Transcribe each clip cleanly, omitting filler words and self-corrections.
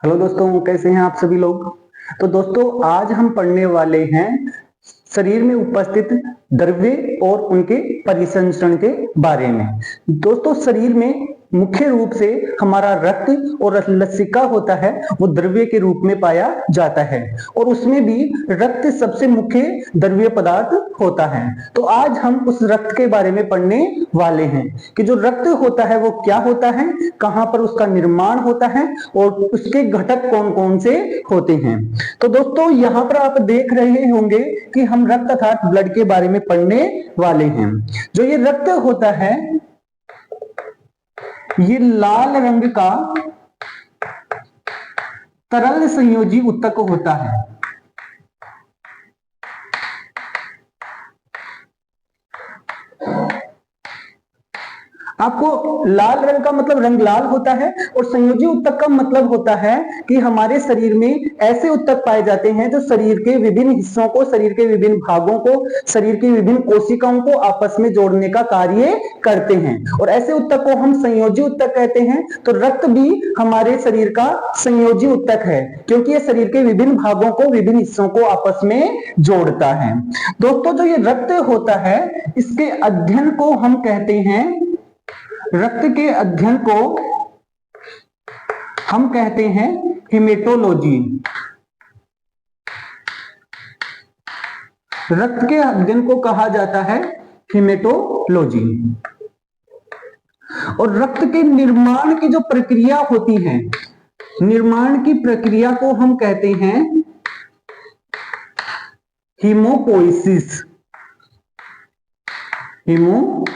Hello दोस्तों, कैसे हैं आप सभी लोग। तो दोस्तों आज हम पढ़ने वाले हैं शरीर में उपस्थित द्रव्य और उनके परिसंचरण के बारे में। दोस्तों शरीर में मुख्य रूप से हमारा रक्त और लसिका होता है, वो द्रव्य के रूप में पाया जाता है और उसमें भी रक्त सबसे मुख्य द्रव्य पदार्थ होता है। तो आज हम उस रक्त के बारे में पढ़ने वाले हैं कि जो रक्त होता है वो क्या होता है, कहां पर उसका निर्माण होता है और उसके घटक कौन कौन से होते हैं। तो दोस्तों यहां पर आप देख रहे होंगे कि हम रक्त अर्थात ब्लड के बारे में पढ़ने वाले हैं। जो ये रक्त होता है ये लाल रंग का तरल संयोजी ऊतक होता है। आपको लाल रंग का मतलब रंग लाल होता है और संयोजी ऊतक का मतलब होता है कि हमारे शरीर में ऐसे ऊतक पाए जाते हैं जो शरीर के विभिन्न हिस्सों को, शरीर के विभिन्न भागों को, शरीर की विभिन्न कोशिकाओं को आपस में जोड़ने का कार्य करते हैं और ऐसे ऊतक को हम संयोजी ऊतक कहते हैं। तो रक्त भी हमारे शरीर का संयोजी ऊतक है क्योंकि ये शरीर के विभिन्न भागों को, विभिन्न हिस्सों को आपस में जोड़ता है। दोस्तों जो ये रक्त होता है इसके अध्ययन को हम कहते हैं, रक्त के अध्ययन को हम कहते हैं हेमेटोलॉजी। रक्त के अध्ययन को कहा जाता है हेमेटोलॉजी। और रक्त के निर्माण की जो प्रक्रिया होती है, निर्माण की प्रक्रिया को हम कहते हैं हीमोपोइसिस। हीमोपोइसिस।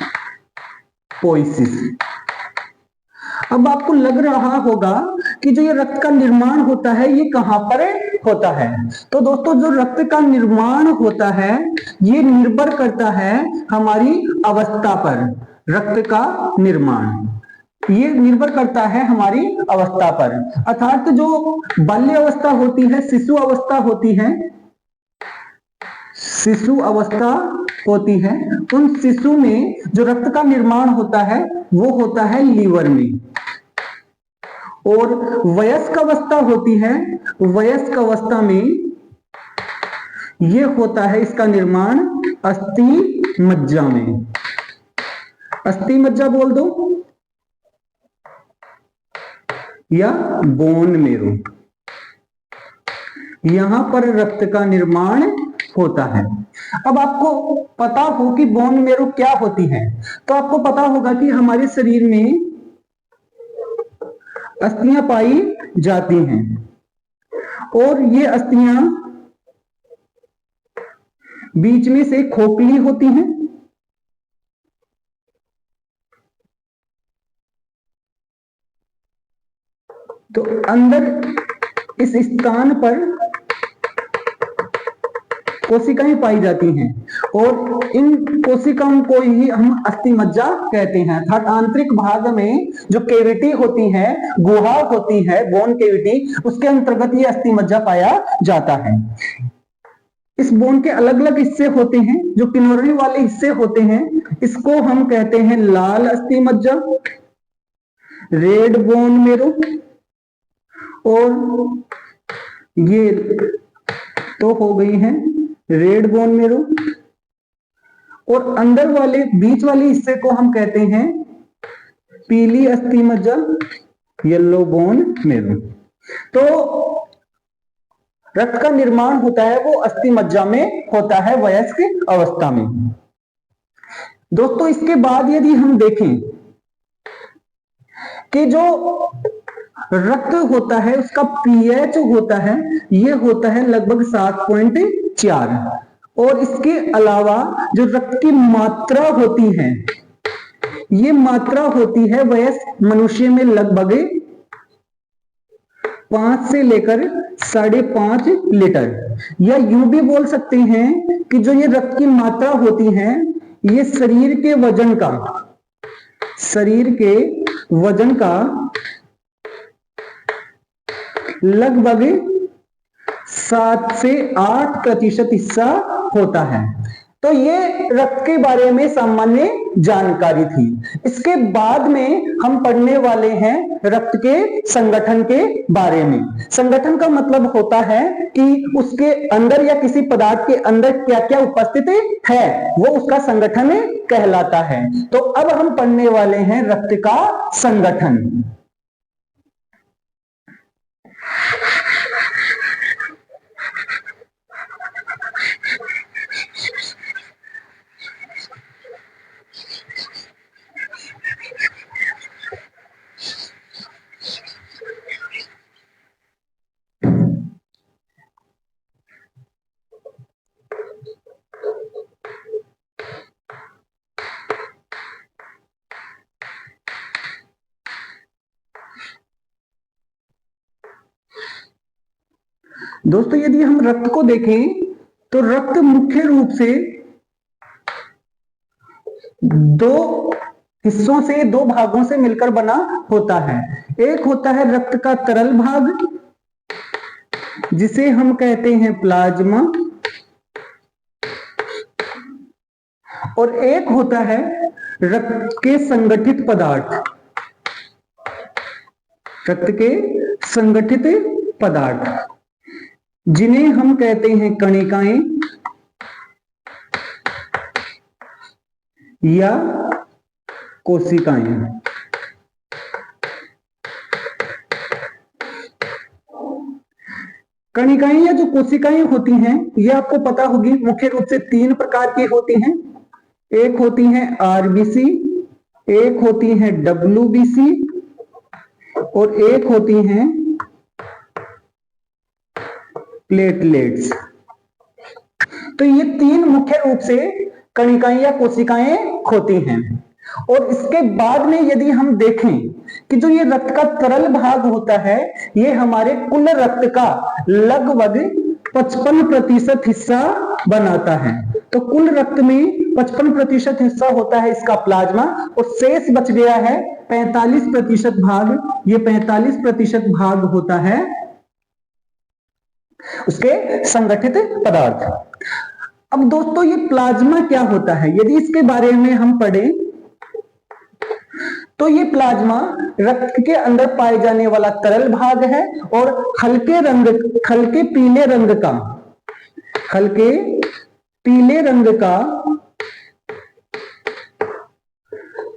अब आपको लग रहा होगा कि जो ये रक्त का निर्माण होता है ये कहां पर होता है। तो दोस्तों जो रक्त का निर्माण होता है ये निर्भर करता है हमारी अवस्था पर। रक्त का निर्माण ये निर्भर करता है हमारी अवस्था पर, अर्थात जो बाल्य अवस्था होती है, शिशु अवस्था होती है, शिशु अवस्था होती है, उन शिशु में जो रक्त का निर्माण होता है वो होता है लीवर में। और वयस्क अवस्था होती है, वयस्क अवस्था में ये होता है इसका निर्माण अस्थि मज्जा में। अस्थि मज्जा बोल दो या बोन मेरो, यहां पर रक्त का निर्माण होता है। अब आपको पता हो कि बोन मेरो क्या होती है, तो आपको पता होगा कि हमारे शरीर में अस्थियां पाई जाती हैं और ये अस्थियां बीच में से खोखली होती हैं। तो अंदर इस स्थान पर कोशिकाएं पाई जाती हैं और इन कोशिकाओं को ही हम अस्थि मज्जा कहते हैं। अर्थात आंतरिक भाग में जो कैविटी होती है, गुहा होती है, बोन कैविटी, उसके अंतर्गत ये अस्थि मज्जा पाया जाता है। इस बोन के अलग अलग हिस्से होते हैं, जो किनारे वाले हिस्से होते हैं इसको हम कहते हैं लाल अस्थि मज्जा, रेड बोन मेरो, और ये तो हो गई है रेड बोन मेरो। और अंदर वाले बीच वाले हिस्से को हम कहते हैं पीली अस्थि मज्जा, येलो बोन मेरो। तो रक्त का निर्माण होता है वो अस्थि मज्जा में होता है वयस्क अवस्था में। दोस्तों इसके बाद यदि हम देखें कि जो रक्त होता है उसका पीएच होता है ये होता है लगभग 7.4 और इसके अलावा जो रक्त की मात्रा होती है ये मात्रा होती है वयस्क मनुष्य में लगभग 5 से लेकर 5.5 लीटर, या यूं भी बोल सकते हैं कि जो ये रक्त की मात्रा होती है ये शरीर के वजन का लगभग 7 से 8% हिस्सा होता है। तो ये रक्त के बारे में सामान्य जानकारी थी। इसके बाद में हम पढ़ने वाले हैं रक्त के संगठन के बारे में। संगठन का मतलब होता है कि उसके अंदर या किसी पदार्थ के अंदर क्या क्या उपस्थित है, वो उसका संगठन कहलाता है। तो अब हम पढ़ने वाले हैं रक्त का संगठन। दोस्तों यदि हम रक्त को देखें तो रक्त मुख्य रूप से दो हिस्सों से, दो भागों से मिलकर बना होता है। एक होता है रक्त का तरल भाग जिसे हम कहते हैं प्लाज्मा, और एक होता है रक्त के संगठित पदार्थ, रक्त के संगठित पदार्थ जिन्हें हम कहते हैं कणिकाएं या कोशिकाएं। कणिकाएं या जो कोशिकाएं होती हैं ये आपको पता होगी मुख्य रूप से तीन प्रकार की होती हैं। एक होती हैं आरबीसी, एक होती हैं डब्ल्यूबीसी और एक होती हैं प्लेटलेट्स। तो ये तीन मुख्य रूप से कणिकाएं या कोशिकाएं होती हैं। और इसके बाद में यदि हम देखें कि जो ये रक्त का तरल भाग होता है ये हमारे कुल रक्त का लगभग 55% हिस्सा बनाता है। तो कुल रक्त में 55% हिस्सा होता है इसका प्लाज्मा और शेष बच गया है 45% भाग। ये 45% भाग होता है उसके संगठित पदार्थ। अब दोस्तों ये प्लाज्मा क्या होता है, यदि इसके बारे में हम पढ़ें तो ये प्लाज्मा रक्त के अंदर पाए जाने वाला तरल भाग है और हल्के पीले रंग का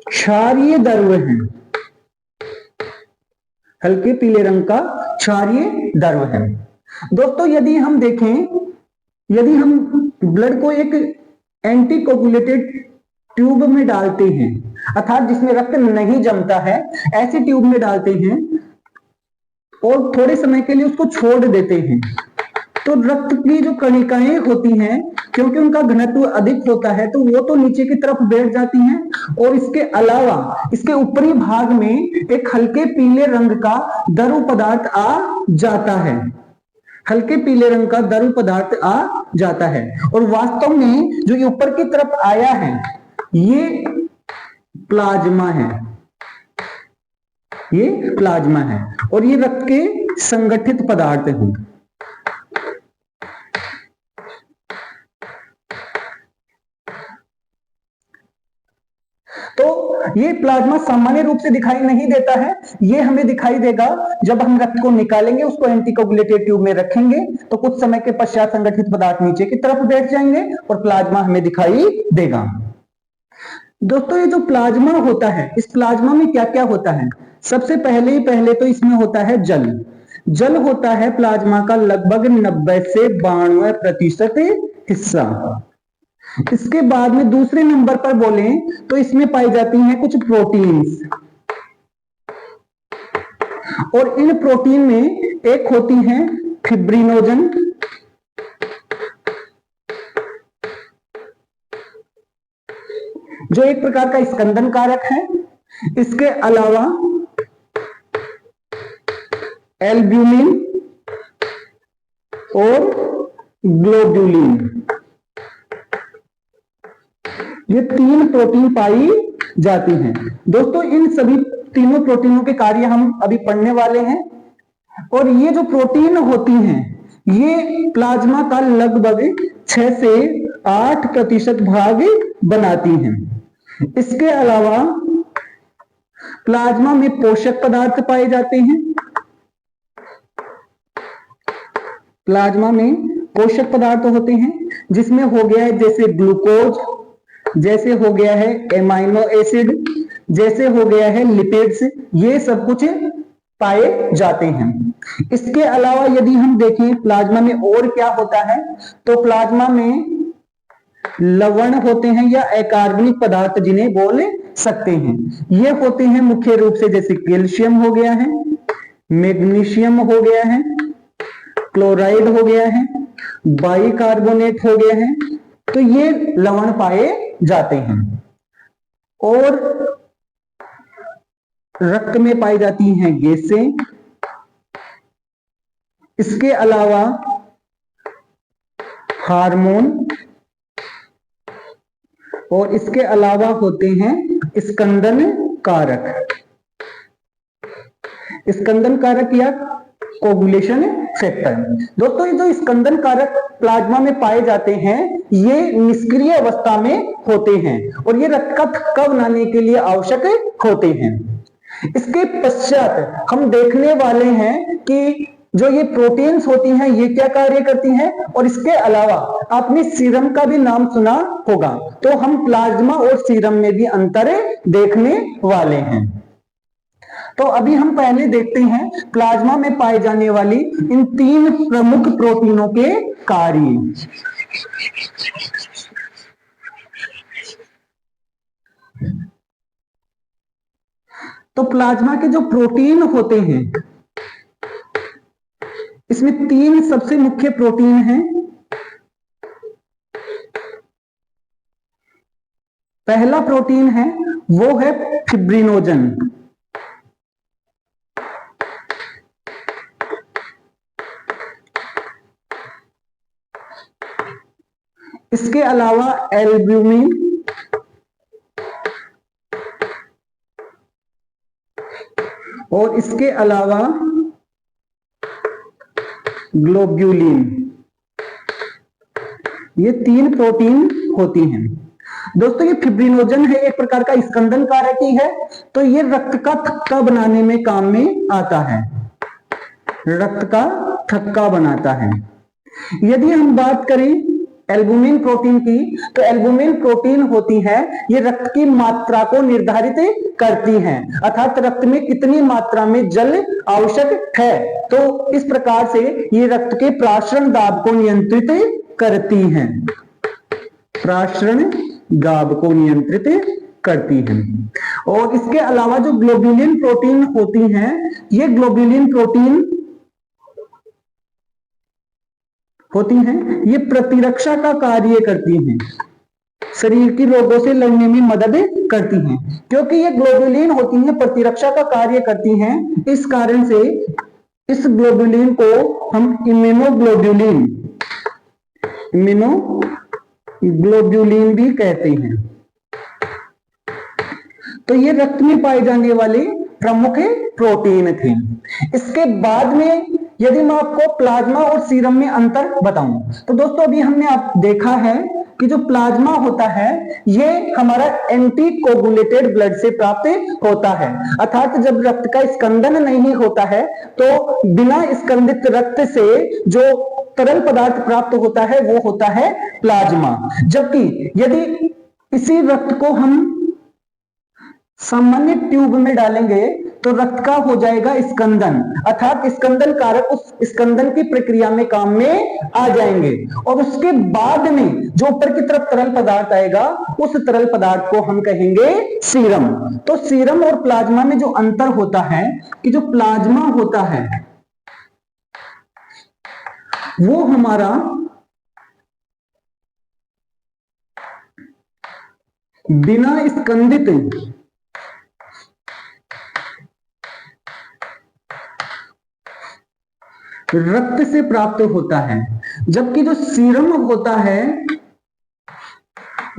क्षारीय द्रव्य है। हल्के पीले रंग का क्षारीय द्रव्य है। दोस्तों यदि हम देखें, यदि हम ब्लड को एक एंटीकोगुलेटेड ट्यूब में डालते हैं, अर्थात जिसमें रक्त नहीं जमता है, ऐसी ट्यूब में डालते हैं और थोड़े समय के लिए उसको छोड़ देते हैं, तो रक्त की जो कणिकाएं होती हैं क्योंकि उनका घनत्व अधिक होता है तो वो तो नीचे की तरफ बैठ जाती हैं और इसके अलावा इसके ऊपरी भाग में एक हल्के पीले रंग का द्रव पदार्थ आ जाता है। हल्के पीले रंग का द्रव पदार्थ आ जाता है और वास्तव में जो ये ऊपर की तरफ आया है ये प्लाज्मा है। ये प्लाज्मा है और ये रक्त के संगठित पदार्थ हैं। तो ये प्लाज्मा सामान्य रूप से दिखाई नहीं देता है, ये हमें दिखाई देगा जब हम रक्त को निकालेंगे, उसको एंटीकोगुलेटेड ट्यूब में रखेंगे तो कुछ समय के पश्चात संगठित पदार्थ नीचे की तरफ बैठ जाएंगे और प्लाज्मा हमें दिखाई देगा। दोस्तों ये जो प्लाज्मा होता है, इस प्लाज्मा में क्या क्या होता है? सबसे पहले तो इसमें होता है जल। जल होता है प्लाज्मा का लगभग 90 से 92% हिस्सा। इसके बाद में दूसरे नंबर पर बोलें तो इसमें पाई जाती हैं कुछ प्रोटीन्स और इन प्रोटीन में एक होती हैं फिब्रिनोजन, जो एक प्रकार का स्कंदन कारक है। इसके अलावा एल्ब्यूमिन और ग्लोब्यूलिन, ये तीन प्रोटीन पाई जाती हैं। दोस्तों इन सभी तीनों प्रोटीनों के कार्य हम अभी पढ़ने वाले हैं और ये जो प्रोटीन होती हैं ये प्लाज्मा का लगभग 6 से 8% भाग बनाती हैं। इसके अलावा प्लाज्मा में पोषक पदार्थ पाए जाते हैं। प्लाज्मा में पोषक पदार्थ होते हैं जिसमें हो गया है जैसे ग्लूकोज, जैसे हो गया है एमाइनो एसिड, जैसे हो गया है लिपिड्स, ये सब कुछ पाए जाते हैं। इसके अलावा यदि हम देखें प्लाज्मा में और क्या होता है, तो प्लाज्मा में लवण होते हैं या अकार्बनिक पदार्थ जिन्हें बोल सकते हैं। ये होते हैं मुख्य रूप से जैसे कैल्शियम हो गया है, मैग्नीशियम हो गया है, क्लोराइड हो गया है, बाइकार्बोनेट हो गया है, तो ये लवण पाए जाते हैं। और रक्त में पाई जाती हैं गैसें। इसके अलावा हार्मोन, और इसके अलावा होते हैं स्कंदन कारक। स्कंदन कारक या कोगुलेशन फैक्टर। दोस्तों ये जो स्कंदन कारक प्लाज्मा में पाए जाते हैं ये निष्क्रिय अवस्था में होते हैं और ये रक्त का थक्का बनाने के लिए आवश्यक होते हैं। इसके पश्चात हम देखने वाले हैं कि जो ये प्रोटीन्स होती हैं ये क्या कार्य करती हैं, और इसके अलावा आपने सीरम का भी नाम सुना होगा, तो हम प्लाज्मा और सीरम में भी अंतर देखने वाले हैं। तो अभी हम पहले देखते हैं प्लाज्मा में पाए जाने वाली इन 3 प्रमुख प्रोटीनों के कार्य। तो प्लाज्मा के जो प्रोटीन होते हैं इसमें 3 सबसे मुख्य प्रोटीन हैं। पहला प्रोटीन है वो है फिब्रिनोजन। इसके अलावा एल्ब्यूमिन, और इसके अलावा ग्लोब्यूलिन। ये 3 प्रोटीन होती हैं। दोस्तों ये फिब्रिनोजन है, एक प्रकार का स्कंदन कारक ही है, तो ये रक्त का थक्का बनाने में काम में आता है, रक्त का थक्का बनाता है। यदि हम बात करें एल्बुमिन प्रोटीन की, तो एल्बुमिन प्रोटीन होती है ये रक्त की मात्रा को निर्धारित करती हैं, अर्थात रक्त में कितनी मात्रा में जल आवश्यक है, तो इस प्रकार से ये रक्त के प्रासरण दाब को नियंत्रित करती हैं, प्रासरण दाब को नियंत्रित करती हैं। और इसके अलावा जो ग्लोब्यूलिन प्रोटीन होती हैं, ये ग्लोब्यूलिन प्रोटीन होती हैं, ये प्रतिरक्षा का कार्य करती हैं, शरीर की रोगों से लड़ने में मदद करती हैं। क्योंकि ये ग्लोब्यूलिन होती हैं प्रतिरक्षा का कार्य करती हैं, इस कारण से इस ग्लोब्यूलिन को हम इम्यूनोग्लोब्यूलिन भी कहते हैं। तो ये रक्त में पाए जाने वाले प्रमुख प्रोटीन थे। इसके बाद में यदि मैं आपको प्लाज्मा और सीरम में अंतर बताऊं, तो दोस्तों अभी हमने आप देखा है कि जो प्लाज्मा होता है ये हमारा एंटी कोगुलेटेड ब्लड से प्राप्त होता है, अर्थात जब रक्त का स्कंदन नहीं होता है तो बिना स्कंदित रक्त से जो तरल पदार्थ प्राप्त होता है वो होता है प्लाज्मा। जबकि यदि इसी रक्त को हम सामान्य ट्यूब में डालेंगे तो रक्त का हो जाएगा स्कंदन, अर्थात स्कंदन कारक उस स्कंदन की प्रक्रिया में काम में आ जाएंगे, और उसके बाद में जो ऊपर की तरफ तरल पदार्थ आएगा उस तरल पदार्थ को हम कहेंगे सीरम। तो सीरम और प्लाज्मा में जो अंतर होता है कि जो प्लाज्मा होता है वो हमारा बिना स्कंदित रक्त से प्राप्त होता है, जबकि जो सीरम होता है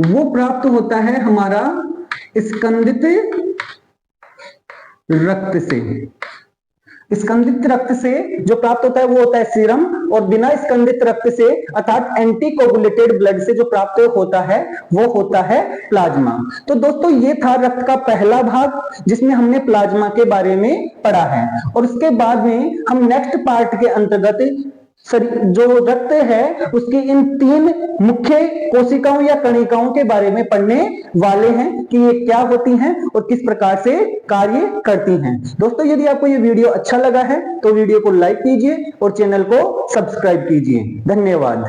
वो प्राप्त होता है हमारा स्कंदित रक्त से, स्कंदित रक्त से जो प्राप्त होता है वो होता है सीरम, और बिना स्कंदित रक्त से अर्थात एंटीकोगुलेटेड ब्लड से जो प्राप्त होता है वो होता है प्लाज्मा। तो दोस्तों ये था रक्त का पहला भाग जिसमें हमने प्लाज्मा के बारे में पढ़ा है, और उसके बाद में हम नेक्स्ट पार्ट के अंतर्गत जो रक्त है उसकी इन 3 मुख्य कोशिकाओं या कणिकाओं के बारे में पढ़ने वाले हैं कि ये क्या होती हैं और किस प्रकार से कार्य करती हैं। दोस्तों यदि आपको ये वीडियो अच्छा लगा है तो वीडियो को लाइक कीजिए और चैनल को सब्सक्राइब कीजिए। धन्यवाद।